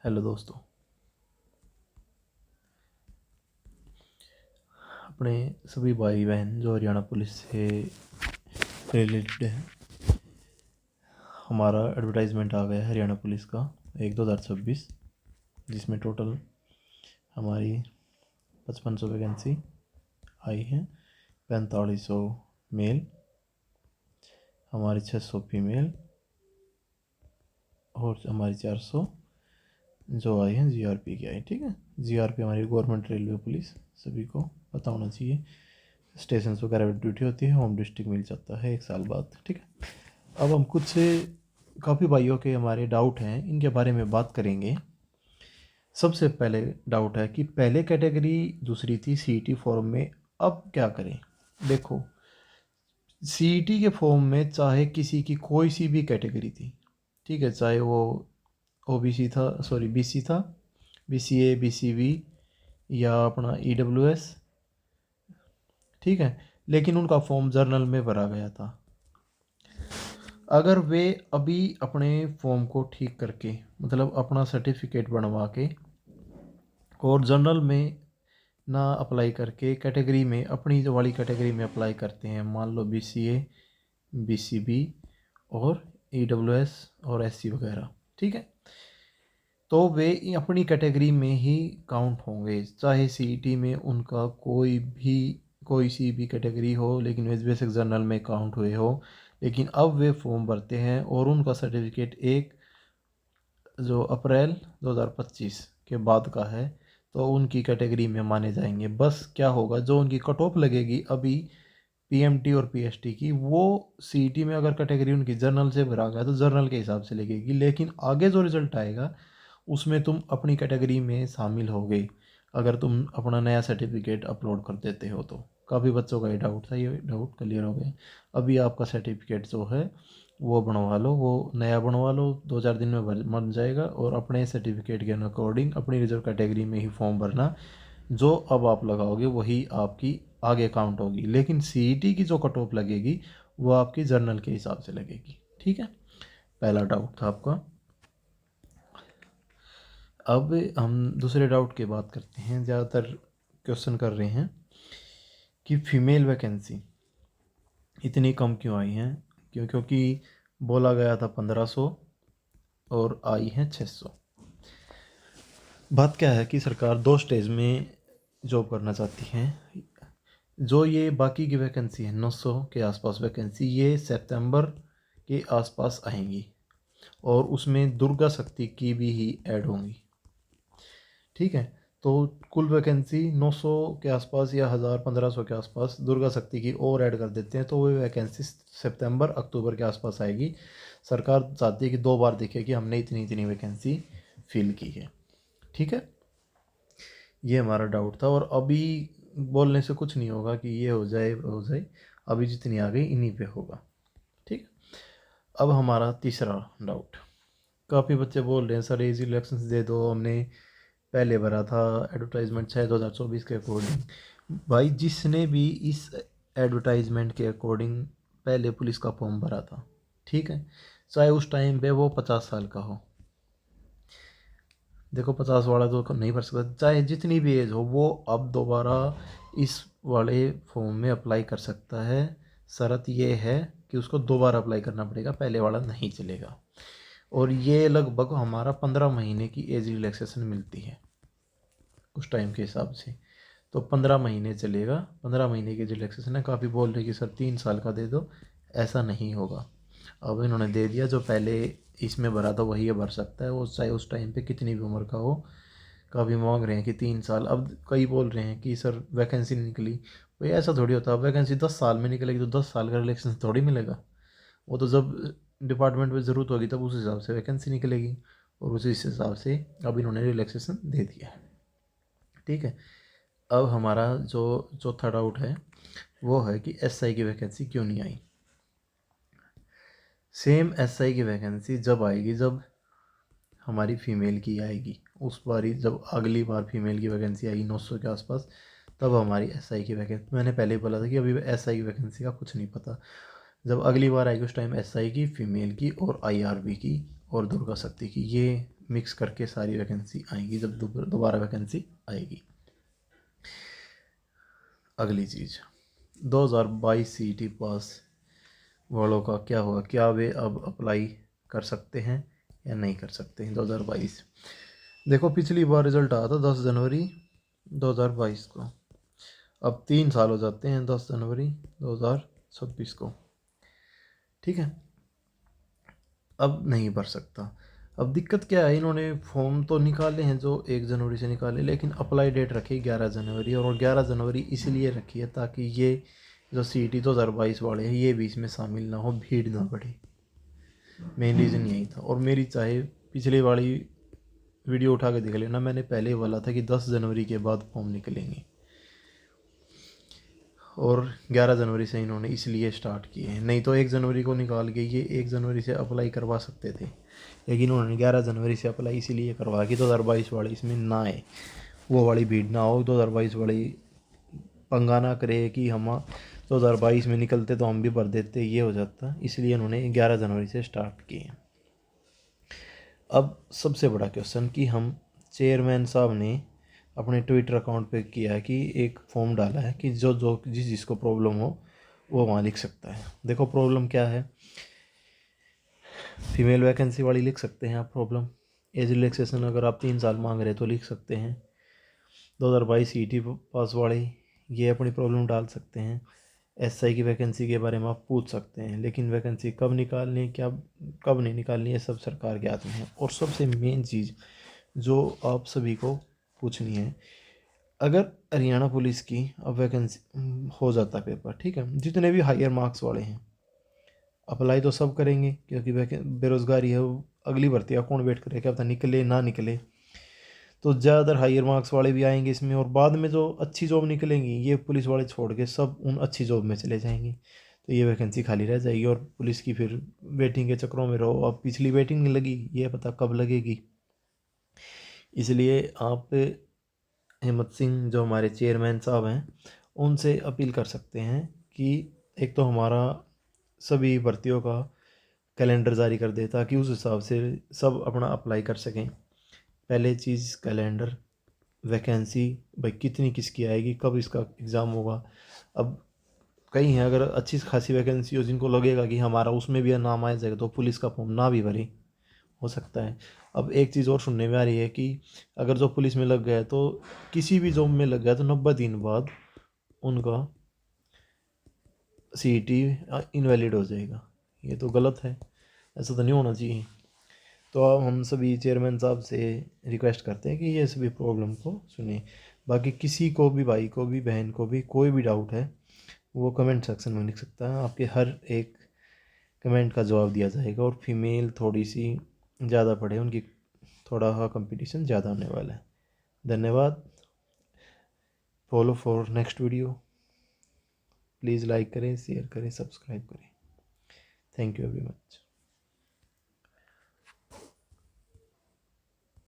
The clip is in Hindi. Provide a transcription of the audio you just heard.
हेलो दोस्तों। अपने सभी भाई बहन जो हरियाणा पुलिस से रिलेटेड है, हमारा एडवर्टाइजमेंट आ गया है हरियाणा पुलिस का 1/2026, जिसमें टोटल हमारी 5500 वैकेंसी आई है। 4500 मेल, हमारी 600 फीमेल और हमारी 400 जो आई हैं जीआरपी की आई। ठीक है, जीआरपी हमारी गवर्नमेंट रेलवे पुलिस, सभी को पता होना चाहिए। स्टेशन वगैरह पर ड्यूटी होती है, होम डिस्ट्रिक्ट मिल जाता है 1 साल बाद। ठीक है, अब हम कुछ काफ़ी भाइयों के हमारे डाउट हैं, इनके बारे में बात करेंगे। सबसे पहले डाउट है कि पहले कैटेगरी दूसरी थी सीईटी फॉर्म में, अब क्या करें। देखो, सीईटी के फॉर्म में चाहे किसी की कोई सी भी कैटेगरी थी, ठीक है, चाहे वो ओबीसी था, सॉरी बीसी था, बीसीए, बीसीबी या अपना ईडब्ल्यूएस, ठीक है, लेकिन उनका फॉर्म जर्नल में भरा गया था। अगर वे अभी अपने फॉर्म को ठीक करके, मतलब अपना सर्टिफिकेट बनवा के और जनरल में ना अप्लाई करके कैटेगरी में, अपनी जो वाली कैटेगरी में अप्लाई करते हैं, मान लो बीसीए, बीसीबी और ईडब्ल्यूएस और एससी वगैरह, ठीक है, तो वे अपनी कैटेगरी में ही काउंट होंगे, चाहे सीईटी में उनका कोई सी भी कैटेगरी हो, लेकिन वे बेसिक जनरल में काउंट हुए हो। लेकिन अब वे फॉर्म भरते हैं और उनका सर्टिफिकेट 1 अप्रैल 2025 के बाद का है, तो उनकी कैटेगरी में माने जाएंगे। बस क्या होगा, जो उनकी कट ऑफ लगेगी अभी पीएमटी और पीएसटी की, वो सीईटी में अगर कैटेगरी उनकी जर्नल से भरा गया तो जर्नल के हिसाब से लगेगी, लेकिन आगे जो रिजल्ट आएगा उसमें तुम अपनी कैटेगरी में शामिल हो गए अगर तुम अपना नया सर्टिफिकेट अपलोड कर देते हो तो। काफ़ी बच्चों का ये डाउट था, ये डाउट क्लियर हो गया। अभी आपका सर्टिफिकेट जो है वो बनवा लो, वो नया बनवा लो, 2-4 दिन में बन जाएगा, और अपने सर्टिफिकेट के अकॉर्डिंग अपनी रिजर्व कैटेगरी में ही फॉर्म भरना। जो अब आप लगाओगे वही आपकी आगे काउंट होगी, लेकिन सीईटी की जो कट ऑफ लगेगी वो आपकी जर्नल के हिसाब से लगेगी। ठीक है, पहला डाउट था आपका। अब हम दूसरे डाउट की बात करते हैं। ज़्यादातर क्वेश्चन कर रहे हैं कि फीमेल वैकेंसी इतनी कम क्यों आई हैं, क्योंकि बोला गया था 1500 और आई हैं 600। बात क्या है कि सरकार 2 स्टेज में जॉब करना चाहती है। जो ये बाकी की वैकेंसी है 900 के आसपास वैकेंसी, ये सितंबर के आसपास आएंगी और उसमें दुर्गा शक्ति की भी ही ऐड होंगी। ठीक है, तो कुल वैकेंसी 900 के आसपास या 1000-1500 के आसपास दुर्गा शक्ति की और ऐड कर देते हैं, तो वो वैकेंसी सितंबर अक्टूबर के आसपास आएगी। सरकार चाहती है कि 2 बार देखे कि हमने इतनी इतनी वैकेंसी फिल की है। ठीक है, ये हमारा डाउट था, और अभी बोलने से कुछ नहीं होगा कि ये हो जाए हो जाए, अभी जितनी आ गई इन्हीं पे होगा। ठीक, अब हमारा तीसरा डाउट। काफ़ी बच्चे बोल रहे हैं सर एजी इलेक्शंस दे दो, हमने पहले भरा था एडवर्टाइजमेंट 6/2024 के अकॉर्डिंग। भाई, जिसने भी इस एडवर्टाइजमेंट के अकॉर्डिंग पहले पुलिस का फॉर्म भरा था, ठीक है, चाहे उस टाइम पे वो 50 साल का हो, देखो 50 वाला तो नहीं भर सकता, चाहे जितनी भी एज हो, वो अब दोबारा इस वाले फॉर्म में अप्लाई कर सकता है। शर्त ये है कि उसको दोबारा अप्लाई करना पड़ेगा, पहले वाला नहीं चलेगा। और ये लगभग हमारा 15 महीने की एज रिलैक्सेशन मिलती है उस टाइम के हिसाब से, तो 15 महीने चलेगा। 15 महीने की रिलैक्सेशन है। काफ़ी बोल रहे कि सर 3 साल का दे दो, ऐसा नहीं होगा। अब इन्होंने दे दिया, जो पहले इसमें भरा था वही भर सकता है, वो चाहे उस टाइम पे कितनी भी उम्र का हो। काफ़ी मांग रहे हैं कि 3 साल, अब कई बोल रहे हैं कि सर वैकेंसी नहीं निकली। भाई ऐसा थोड़ी होता है, वैकेंसी 10 साल में निकलेगी तो 10 साल का रिलैक्सेशन थोड़ी मिलेगा। वो तो जब डिपार्टमेंट में ज़रूरत होगी तब उस हिसाब से वैकेंसी निकलेगी, और उसी हिसाब से अब इन्होंने रिलैक्सेशन दे दिया है। ठीक है, अब हमारा जो चौथा डाउट है वो है कि एसआई की वैकेंसी क्यों नहीं आई। सेम एसआई की वैकेंसी जब आएगी, जब हमारी फ़ीमेल की आएगी, उस बारी जब अगली बार फीमेल की वैकेंसी आएगी 900 के आसपास, तब हमारी एसआई की वैकेंसी, मैंने पहले ही बोला था कि अभी एसआई की वैकेंसी का कुछ नहीं पता। जब अगली बार आएगी उस टाइम एसआई की, फीमेल की और आईआरबी की और दुर्गा शक्ति की, ये मिक्स करके सारी वैकेंसी आएगी जब दोबारा वैकेंसी आएगी। अगली चीज़ 2022 CET पास वालों का क्या होगा, क्या वे अब अप्लाई कर सकते हैं या नहीं कर सकते हैं 2022। देखो पिछली बार रिज़ल्ट आया था 10 जनवरी 2022 को, अब 3 साल हो जाते हैं 10 जनवरी 2026 को, ठीक है। अब नहीं भर सकता। अब दिक्कत क्या है, इन्होंने फॉर्म तो निकाले हैं जो 1 जनवरी से निकाले, लेकिन अप्लाई डेट रखी 11 जनवरी, और 11 जनवरी इसलिए रखी है ताकि ये जो CET 2022 वाले हैं ये भी इसमें शामिल ना हो, भीड़ ना बढ़े। मेन रीज़न यही था। और मेरी चाहे पिछले वाली वीडियो उठा के देख लेना, मैंने पहले बोला था कि 10 जनवरी के बाद फॉर्म निकलेंगे, और 11 जनवरी से इन्होंने इसलिए स्टार्ट किए हैं। नहीं तो 1 जनवरी को निकाल के ये 1 जनवरी से अप्लाई करवा सकते थे, लेकिन उन्होंने 11 जनवरी से अप्लाई इसीलिए करवा कि 2022 वाले इसमें ना आए, वो वाली भीड़ ना हो, 2022 वाली पंगा ना करे कि हम 2022 में निकलते तो हम भी भर देते, ये हो जाता। इसलिए उन्होंने 11 जनवरी से स्टार्ट किए। अब सबसे बड़ा क्वेश्चन कि हम चेयरमैन साहब ने अपने ट्विटर अकाउंट पे किया है कि एक फॉर्म डाला है कि जो जो जिसको प्रॉब्लम हो वो वहाँ लिख सकता है। देखो प्रॉब्लम क्या है, फीमेल वैकेंसी वाली लिख सकते हैं आप प्रॉब्लम। एज रिलैक्सेशन अगर आप 3 साल मांग रहे हैं तो लिख सकते हैं। 2022 CET पास वाले ये अपनी प्रॉब्लम डाल सकते हैं। SI की वैकेंसी के बारे में आप पूछ सकते हैं, लेकिन वैकेंसी कब निकालनी है क्या कब नहीं निकालनी है सब सरकार के हाथ में है। और सबसे मेन चीज़ जो आप सभी को पूछनी है, अगर हरियाणा पुलिस की अब वैकेंसी हो जाता पेपर, ठीक है, जितने भी हायर मार्क्स वाले हैं अप्लाई तो सब करेंगे क्योंकि बेरोज़गारी है, अगली भर्ती का कौन वेट करे, क्या पता निकले ना निकले। तो ज़्यादातर हायर मार्क्स वाले भी आएंगे इसमें, और बाद में जो अच्छी जॉब निकलेंगी ये पुलिस वाले छोड़ के सब उन अच्छी जॉब में चले जाएंगे, तो ये वैकेंसी खाली रह जाएगी और पुलिस की फिर वेटिंग के चक्करों में रहो। अब पिछली वेटिंग नहीं लगी, ये पता कब लगेगी। इसलिए आप हिम्मत सिंह जो हमारे चेयरमैन साहब हैं उनसे अपील कर सकते हैं कि एक तो हमारा सभी भर्तियों का कैलेंडर जारी कर दे ताकि उस हिसाब से सब अपना अप्लाई कर सकें। पहले चीज़ कैलेंडर, वैकेंसी भाई कितनी किसकी आएगी, कब इसका एग्ज़ाम होगा। अब कई हैं अगर अच्छी खासी वैकेंसी हो जिनको लगेगा कि हमारा उसमें भी नाम आ जाएगा तो पुलिस का फॉर्म ना भी भरे, हो सकता है। अब एक चीज़ और सुनने में आ रही है कि अगर जो पुलिस में लग गया तो किसी भी जॉब में लग गया तो 90 दिन बाद उनका CET इनवैलिड हो जाएगा। ये तो गलत है, ऐसा तो नहीं होना चाहिए। तो अब हम सभी चेयरमैन साहब से रिक्वेस्ट करते हैं कि ये सभी प्रॉब्लम को सुने। बाकी किसी को भी, भाई को भी, बहन को भी कोई भी डाउट है वो कमेंट सेक्शन में लिख सकता है, आपके हर एक कमेंट का जवाब दिया जाएगा। और फीमेल थोड़ी सी ज़्यादा पढ़े, उनकी थोड़ा कंपटीशन ज़्यादा होने वाला है। धन्यवाद। Follow for next video. Please like करें, शेयर करें, सब्सक्राइब करें। Thank you very much.